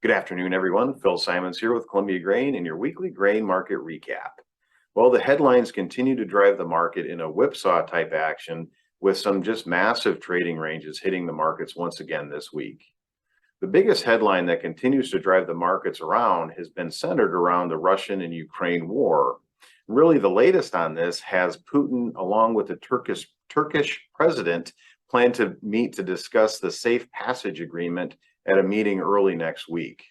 Good afternoon, everyone. Phil Simons here with Columbia Grain and your weekly grain market recap. Well, the headlines continue to drive the market in a whipsaw type action with some just massive trading ranges hitting the markets once again this week. The biggest headline that continues to drive the markets around has been centered around the Russian and Ukraine war. Really, the latest on this has Putin, along with the Turkish president, plan to meet to discuss the safe passage agreement at a meeting early next week.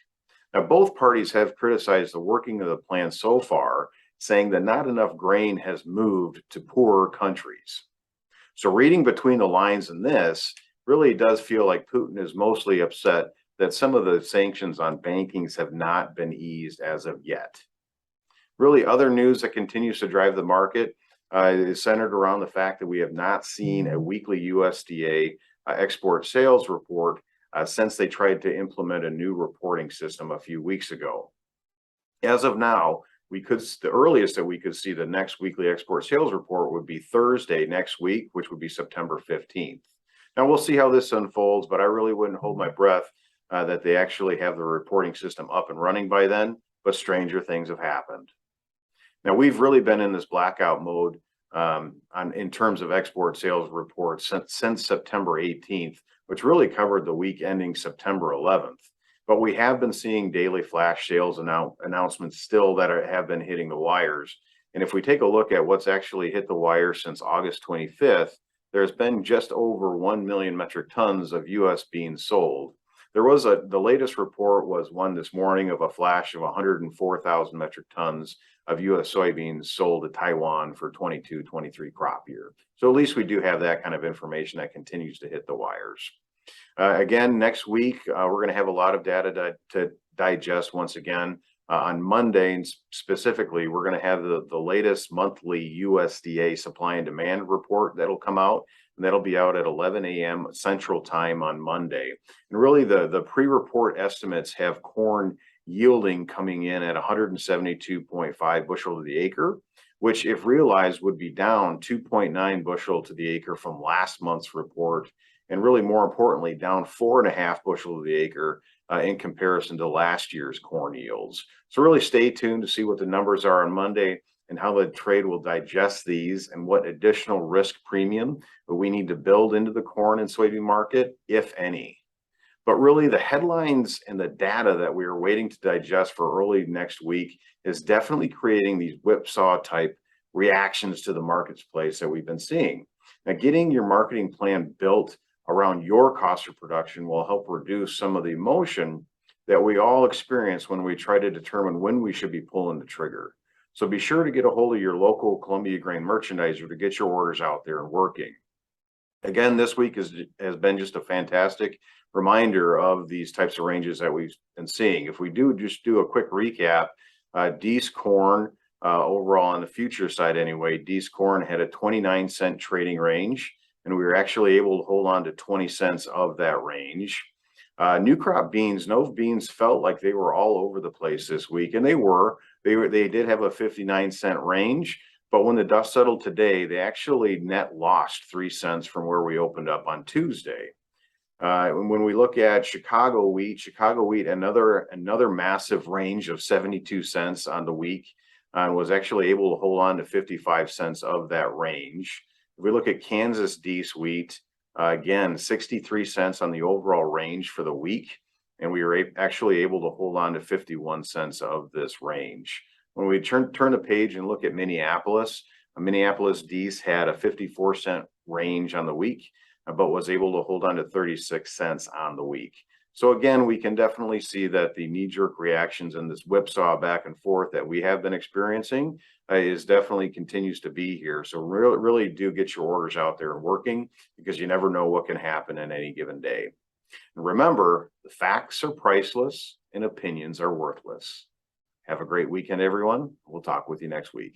Now, both parties have criticized the working of the plan so far, saying that not enough grain has moved to poorer countries. So, reading between the lines in this, really does feel like Putin is mostly upset that some of the sanctions on bankings have not been eased as of yet. Really, other news that continues to drive the market is centered around the fact that we have not seen a weekly USDA export sales report since they tried to implement a new reporting system a few weeks ago. As of now, the earliest that we could see the next weekly export sales report would be Thursday next week, which would be September 15th. Now we'll see how this unfolds, but I really wouldn't hold my breath that they actually have the reporting system up and running by then, but stranger things have happened. Now we've really been in this blackout mode in terms of export sales reports since September 18th, which really covered the week ending September 11th. But we have been seeing daily flash sales announcements still that have been hitting the wires. And if we take a look at what's actually hit the wire since August 25th, there's been just over 1 million metric tons of U.S. beans sold. The latest report was one this morning of a flash of 104,000 metric tons of U.S. soybeans sold to Taiwan for 22-23 crop year. So at least we do have that kind of information that continues to hit the wires. Again, next week, we're going to have a lot of data to digest once again. On Monday, and specifically, we're going to have the latest monthly USDA supply and demand report that'll come out, and that'll be out at 11 a.m. Central Time on Monday. And really, the pre-report estimates have corn yielding coming in at 172.5 bushel to the acre, which, if realized, would be down 2.9 bushel to the acre from last month's report, and really more importantly, down 4.5 bushel to the acre in comparison to last year's corn yields. So really stay tuned to see what the numbers are on Monday and how the trade will digest these and what additional risk premium we need to build into the corn and soybean market, if any. But really, the headlines and the data that we are waiting to digest for early next week is definitely creating these whipsaw type reactions to the marketplace that we've been seeing. Now, getting your marketing plan built around your cost of production will help reduce some of the emotion that we all experience when we try to determine when we should be pulling the trigger. So be sure to get a hold of your local Columbia Grain merchandiser to get your orders out there and working. Again, this week has been just a fantastic reminder of these types of ranges that we've been seeing. If we just do a quick recap, Dees corn, overall on the future side anyway, Dees corn had a 29-cent trading range, and we were actually able to hold on to 20 cents of that range. New crop beans, Nova beans felt like they were all over the place this week, and they did have a 59-cent range, but when the dust settled today, they actually net lost 3 cents from where we opened up on Tuesday. When we look at Chicago wheat, another massive range of 72 cents on the week, was actually able to hold on to 55 cents of that range. If we look at Kansas Dees wheat, again, 63 cents on the overall range for the week, and we were actually able to hold on to 51 cents of this range. When we turn the page and look at Minneapolis, Minneapolis Dees had a 54-cent range on the week, but was able to hold on to 36 cents on the week. So again, we can definitely see that the knee-jerk reactions and this whipsaw back and forth that we have been experiencing is definitely continues to be here. So really do get your orders out there and working, because you never know what can happen in any given day. And remember, the facts are priceless and opinions are worthless. Have a great weekend, everyone. We'll talk with you next week.